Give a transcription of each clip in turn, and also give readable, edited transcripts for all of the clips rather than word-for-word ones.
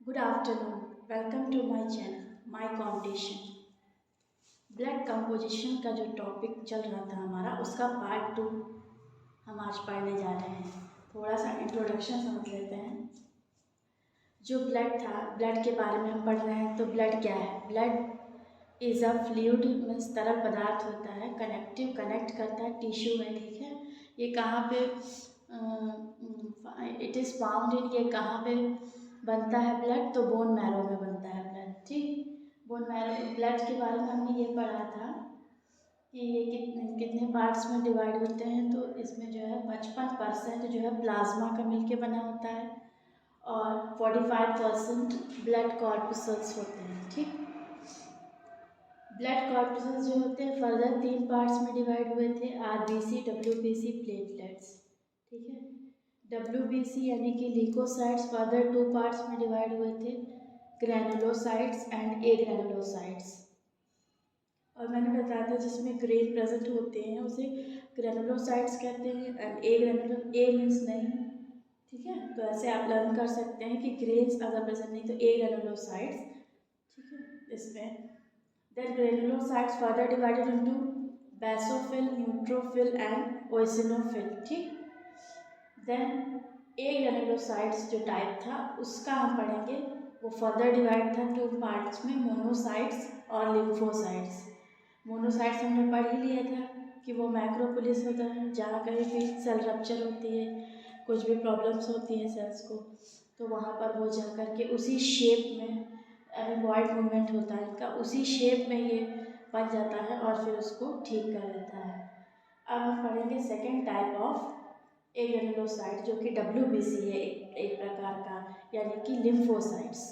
Good afternoon. Welcome to my channel my competition. Blood composition का जो topic चल रहा था हमारा, उसका पार्ट 2 हम आज पढ़ने जा रहे हैं। थोड़ा सा इंट्रोडक्शन समझ लेते हैं। जो ब्लड था, ब्लड के बारे में हम पढ़ रहे हैं। तो ब्लड क्या है? Blood is a fluid, means तरल पदार्थ होता है, कनेक्ट करता है, टिश्यू है। ठीक है, ये कहाँ पे इट इज़ फाउंड इन, ये कहाँ पे बनता है ब्लड? तो बोन मैरो में बनता है ब्लड। ठीक, बोन मैरो। ब्लड के बारे में हमने ये पढ़ा था कि ये कितने कितने पार्ट्स में डिवाइड होते हैं। तो इसमें जो है 55% जो है प्लाज्मा का मिलके बना होता है और 45% ब्लड कॉर्पसल्स होते हैं। ठीक, ब्लड कॉर्पसल्स जो होते हैं फर्दर 3 पार्ट्स में डिवाइड हुए थे, आरबीसी, डब्ल्यूबीसी, प्लेटलेट्स। ठीक है, डब्ल्यूबीसी यानी कि ल्यूकोसाइट्स फर्दर 2 पार्ट्स में डिवाइड हुए थे, ग्रैनुलोसाइट्स एंड ए ग्रैनुलोसाइट्स। और मैंने बताया था जिसमें ग्रेन प्रेजेंट होते हैं उसे ग्रैनुलोसाइट्स कहते हैं एंड ए मीन्स नहीं। ठीक है, तो ऐसे आप लर्न कर सकते हैं कि ग्रेन्स अगर प्रेजेंट नहीं तो ए ग्रैनुलोसाइट्स। ठीक है, इसमें then granulocytes further divided into basophil, neutrophil and eosinophil. ठीक, then ए ग्रेनुलोसाइट्स जो टाइप था उसका हम पढ़ेंगे, वो फर्दर डिवाइड था 2 पार्ट्स में, मोनोसाइट्स और लिम्फोसाइट्स। मोनोसाइट्स हमने पढ़ ही लिया था कि वो मैक्रोपोलिस होता है, जहाँ कहीं भी सेल रप्चर होती है, कुछ भी प्रॉब्लम्स होती हैं सेल्स को, तो वहाँ पर वो जा कर के उसी शेप में एमीबॉयड मूवमेंट होता है इनका, उसी शेप में ये बन जाता है और फिर उसको ठीक कर देता है। अब हम पढ़ेंगे second type of A granulocyte, जो कि डब्ल्यूबीसी है, एक प्रकार का, यानी कि लिम्फोसाइट्स।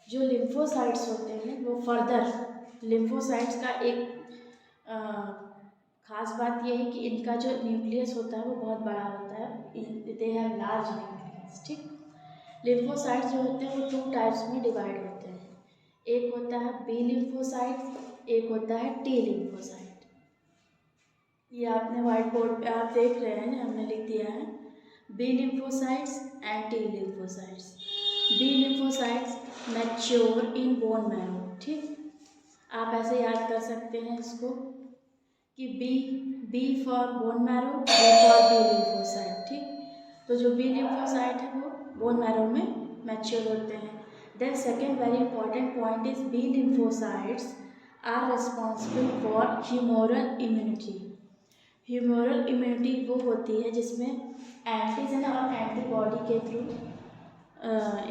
जो लिम्फोसाइट्स होते हैं वो फर्दर, लिम्फोसाइट्स का एक खास बात यह है कि इनका जो न्यूक्लियस होता है वो बहुत बड़ा होता है, दे हैव लार्ज न्यूक्लियस। ठीक, लिम्फोसाइट्स जो होते हैं वो 2 टाइप्स में डिवाइड होते हैं, एक होता है बी लिम्फोसाइट, एक होता है टी लिम्फोसाइट। ये आपने व्हाइट बोर्ड पे आप देख रहे हैं, हमने लिख दिया है B lymphocytes and T lymphocytes. B lymphocytes mature in bone marrow. ठीक, आप ऐसे याद कर सकते हैं इसको कि B for bone marrow, B for B lymphocyte. ठीक, तो जो बी लिम्फोसाइट है वो बोन मैरो में मैच्योर होते हैं। Then second very important point is B lymphocytes are responsible for humoral immunity. Humoral immunity वो होती है जिसमें एंटीजन और एंटीबॉडी के थ्रू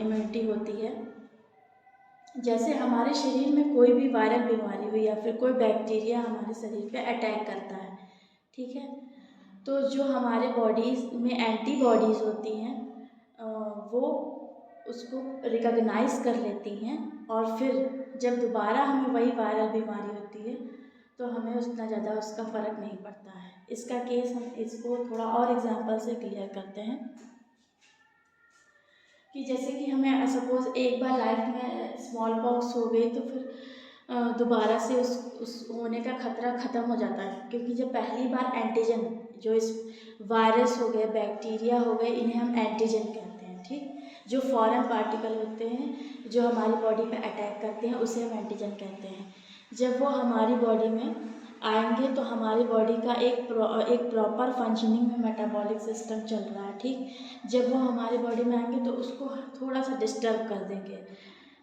इम्यूनिटी होती है। जैसे हमारे शरीर में कोई भी वायरल बीमारी हुई या फिर कोई बैक्टीरिया हमारे शरीर पे अटैक करता है, ठीक है, तो जो हमारे बॉडीज़ में एंटीबॉडीज़ होती हैं वो उसको रिकॉग्नाइज कर लेती हैं और फिर जब दोबारा हमें वही वायरल बीमारी होती है तो हमें उतना ज़्यादा उसका फ़र्क नहीं पड़ता है। इसका केस हम इसको थोड़ा और एग्जांपल से क्लियर करते हैं कि जैसे कि हमें सपोज़ एक बार लाइफ में स्मॉल पॉक्स हो गई तो फिर दोबारा से उस होने का खतरा ख़त्म हो जाता है, क्योंकि जब पहली बार एंटीजन, जो इस वायरस हो गए, बैक्टीरिया हो गए, इन्हें हम एंटीजन कहते हैं। ठीक, जो फॉरेन पार्टिकल होते हैं जो हमारी बॉडी पे अटैक करते हैं उसे हम एंटीजन कहते हैं। जब वो हमारी बॉडी में आएंगे तो हमारी बॉडी का एक प्रॉपर फंक्शनिंग में मेटाबॉलिक सिस्टम चल रहा है। ठीक, जब वो हमारी बॉडी में आएंगे तो उसको थोड़ा सा डिस्टर्ब कर देंगे।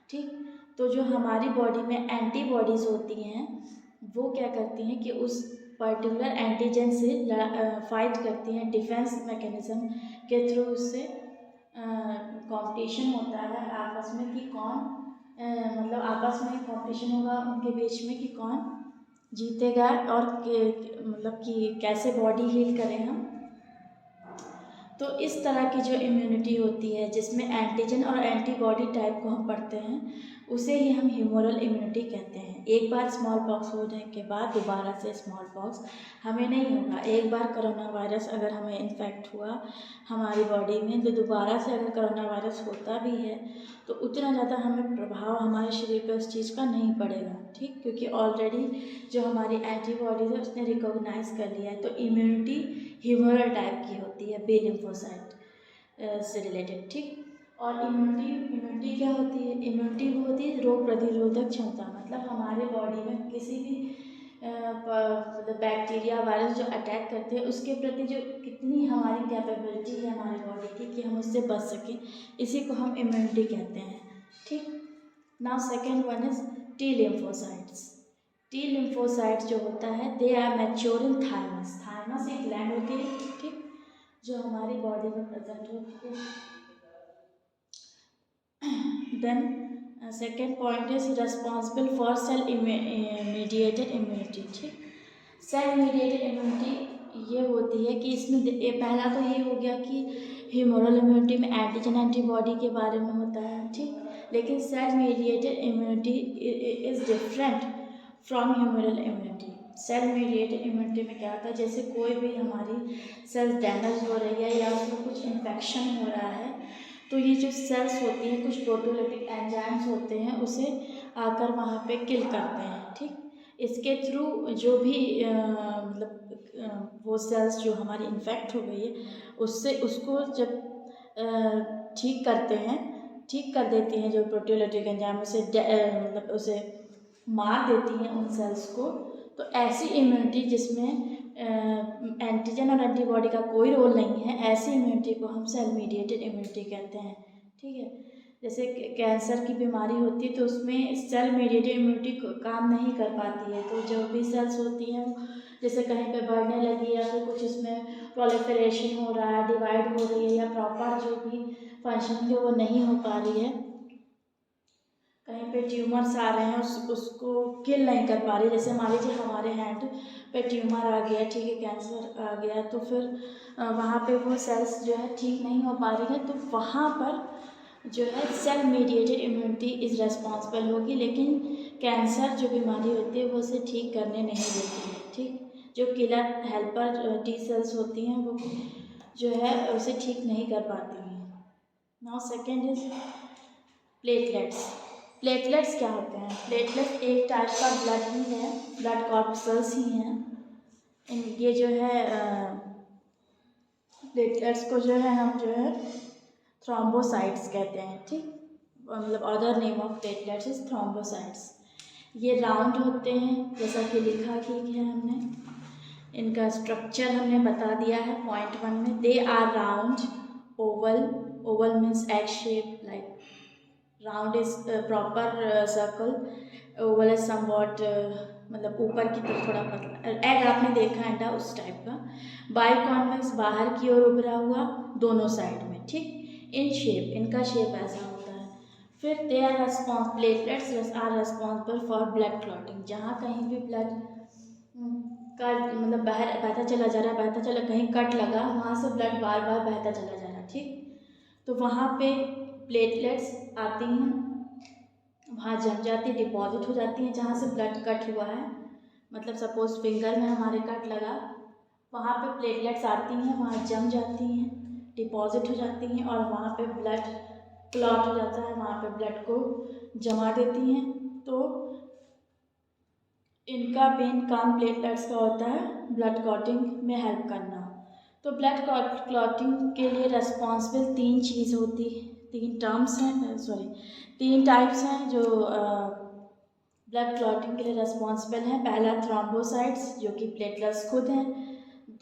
ठीक, तो जो हमारी बॉडी में एंटीबॉडीज़ होती हैं वो क्या करती हैं कि उस पर्टिकुलर एंटीजन से फाइट करती हैं, डिफेंस मैकेनिज्म के थ्रू उससे कंपटीशन होता है आपस में कि कौन मतलब आपस में कंपटीशन होगा उनके बीच में कि कौन जीतेगा और मतलब कि कैसे बॉडी हील करें हम। तो इस तरह की जो इम्यूनिटी होती है जिसमें एंटीजन और एंटीबॉडी टाइप को हम पढ़ते हैं उसे ही हम ह्यूमोरल इम्यूनिटी कहते हैं। एक बार स्मॉल पॉक्स होने के बाद दोबारा से स्मॉल पॉक्स हमें नहीं होगा। एक बार कोरोना वायरस अगर हमें इन्फेक्ट हुआ हमारी बॉडी में तो दोबारा से अगर कोरोना वायरस होता भी है तो उतना ज़्यादा हमें प्रभाव हमारे शरीर पर उस चीज़ का नहीं पड़ेगा। ठीक, क्योंकि ऑलरेडी जो हमारी एंटीबॉडीज है उसने रिकॉग्नाइज कर लिया है। तो इम्यूनिटी ह्यूमरल टाइप की होती है बी लिम्फोसाइट से रिलेटेड। ठीक, और इम्यूनिटी क्या होती है? इम्यूनिटी वो होती है रोग प्रतिरोधक क्षमता, मतलब हमारे बॉडी में किसी भी मतलब बैक्टीरिया वायरस जो अटैक करते हैं उसके प्रति जो कितनी हमारी कैपेबिलिटी है हमारे बॉडी की कि हम उससे बच सकें, इसी को हम इम्यूनिटी कहते हैं। ठीक। Now second one is T lymphocytes. T lymphocytes जो होता है they are mature in thymus. Thymus एक ग्लैंड होती है, ठीक, जो हमारी बॉडी में प्रेजेंट होती है। Then second point is responsible for cell mediated immunity. ठीक, सेल मीडिएटेड इम्यूनिटी ये होती है कि इसमें पहला तो ये हो गया कि ह्यूमरल इम्यूनिटी में एंटीजन एंटीबॉडी के बारे में होता है। ठीक, लेकिन cell mediated immunity is different from humoral immunity. Cell mediated immunity में क्या होता है, जैसे कोई भी हमारी सेल्स डैमेज हो रही है या उसमें कुछ इन्फेक्शन हो रहा है तो ये जो सेल्स होती हैं कुछ प्रोटोलिटिक एंजाइम्स होते हैं उसे आकर वहाँ पे किल करते हैं। ठीक, इसके थ्रू जो भी मतलब वो सेल्स जो हमारी इन्फेक्ट हो गई है उससे उसको जब ठीक करते हैं, ठीक कर देती हैं जो प्रोटोलिटिक एंजाइम उसे मतलब उसे मार देती हैं उन सेल्स को। तो ऐसी इम्यूनिटी जिसमें एंटीजन और एंटीबॉडी का कोई रोल नहीं है, ऐसी इम्यूनिटी को हम सेल मीडिएटेड इम्यूनिटी कहते हैं। ठीक है, जैसे कैंसर की बीमारी होती है तो उसमें सेल मीडिएटेड इम्यूनिटी काम नहीं कर पाती है, तो जो भी सेल्स होती हैं जैसे कहीं पे बढ़ने लगी या फिर कुछ उसमें प्रोलिफरेशन हो रहा है, डिवाइड हो रही है या प्रॉपर जो भी फंक्शनिंग है वो नहीं हो पा रही है, कहीं पे ट्यूमर्स आ रहे हैं उसको किल नहीं कर पा रही। जैसे मान लीजिए हमारे हैंड पे ट्यूमर आ गया, ठीक है, कैंसर आ गया, तो फिर वहाँ पे वो सेल्स जो है ठीक नहीं हो पा रही है, तो वहाँ पर जो है cell mediated immunity is responsible होगी, लेकिन कैंसर जो बीमारी होती है वो उसे ठीक करने नहीं देती है। ठीक, जो किलर हेल्पर टी सेल्स होती हैं वो जो है उसे ठीक नहीं कर पाती हैं। Now second is platelets. Platelets क्या होते हैं? प्लेटलेट्स एक टाइप का ब्लड ही है, ब्लड कॉर्पसल्स ही हैं। ये जो है प्लेटलेट्स को जो है हम जो है थ्रोम्बोसाइट्स कहते हैं। ठीक, मतलब other name of platelets is thrombocytes. ये राउंड होते हैं जैसा कि लिखा ठीक है हमने, इनका स्ट्रक्चर हमने बता दिया है पॉइंट 1 में। They are round, oval, oval means egg shape, like round is proper circle, oval is somewhat मतलब ऊपर की तरफ थोड़ा पतला, एग आपने देखा अंडा उस टाइप का। बाई कॉन्वेक्स बाहर की ओर उभरा हुआ दोनों साइड में। ठीक, इन शेप, इनका शेप ऐसा होता है। फिर they are platelets are responsible for blood clotting. जहाँ कहीं भी ब्लड का मतलब बहता चला जा रहा है, बहता चला, कहीं कट लगा वहाँ से ब्लड बार बार बहता चला जा रहा है। ठीक, तो वहाँ पे प्लेटलेट्स आती हैं, वहाँ जम जाती है, डिपॉजिट हो जाती हैं जहाँ से ब्लड कट हुआ है। मतलब सपोज फिंगर में हमारे कट लगा, वहाँ पे प्लेटलेट्स आती हैं, वहाँ जम जाती हैं, डिपॉजिट हो जाती हैं और वहाँ पे ब्लड क्लॉट हो जाता है, वहाँ पे ब्लड को जमा देती हैं। तो इनका मेन काम प्लेटलेट्स का होता है ब्लड क्लॉटिंग में हेल्प करना। तो ब्लड क्लॉटिंग के लिए रेस्पॉन्सिबल 3 चीज़ होती है, 3 टर्म्स हैं, सॉरी 3 टाइप्स हैं जो ब्लड क्लॉटिंग के लिए रेस्पॉन्सिबल हैं। पहला थ्रोम्बोसाइट्स जो कि प्लेटलेट्स खुद हैं,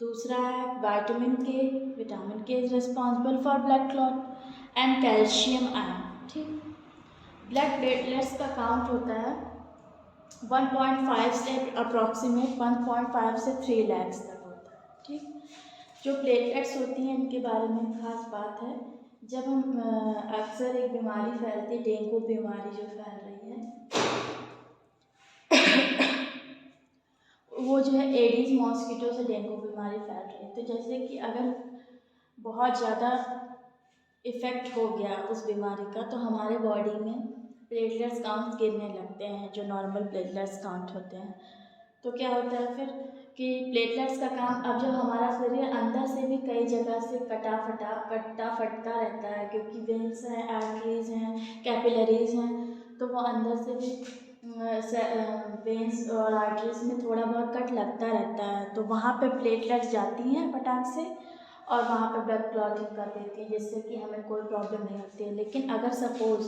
दूसरा है विटामिन के is responsible for blood clot, and calcium ion. ठीक, ब्लड प्लेटलेट्स का काउंट होता है 1.5 से अप्रॉक्सीमेट 1.5 से 3 लाख तक होता है। ठीक, जो प्लेटलेट्स होती हैं इनके बारे में खास बात है, जब हम अक्सर एक बीमारी फैलती है, डेंगू बीमारी जो फैल रही है वो जो है एडीज मॉस्किटो से डेंगू बीमारी फैल रही है। तो जैसे कि अगर बहुत ज़्यादा इफ़ेक्ट हो गया उस बीमारी का तो हमारे बॉडी में प्लेटलेट्स काउंट गिरने लगते हैं, जो नॉर्मल प्लेटलेट्स काउंट होते हैं। तो क्या होता है फिर कि प्लेटलेट्स का काम, अब जब हमारा शरीर अंदर से भी कई जगह से कटा फटता रहता है, क्योंकि वेन्स हैं, आर्टरीज हैं, कैपिलरीज हैं, तो वो अंदर से भी वेन्स और आर्टरीज में थोड़ा बहुत कट लगता रहता है, तो वहाँ पे प्लेटलेट्स जाती हैं फटाक से और वहाँ पे ब्लड क्लॉटिंग कर देती है, जिससे कि हमें कोई प्रॉब्लम नहीं होती है। लेकिन अगर सपोज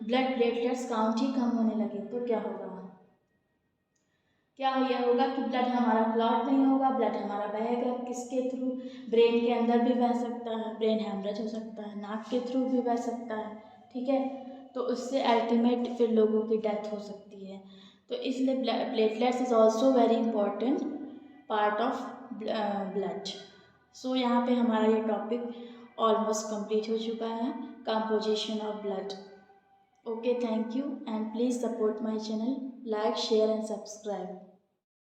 ब्लड प्लेटलेट्स काउंट ही कम होने लगे तो क्या होगा? क्या ये होगा कि ब्लड हमारा क्लॉट नहीं होगा, ब्लड हमारा बहेगा किसके थ्रू? ब्रेन के अंदर भी बह सकता है, ब्रेन हेमरेज हो सकता है, नाक के थ्रू भी बह सकता है, ठीक है। तो उससे अल्टीमेट फिर लोगों की डेथ हो सकती है। तो इसलिए platelets is also very important part of blood. So यहाँ पे हमारा ये टॉपिक ऑलमोस्ट कंप्लीट हो चुका है, composition of blood. Okay, thank you and please support my channel, like, share and subscribe.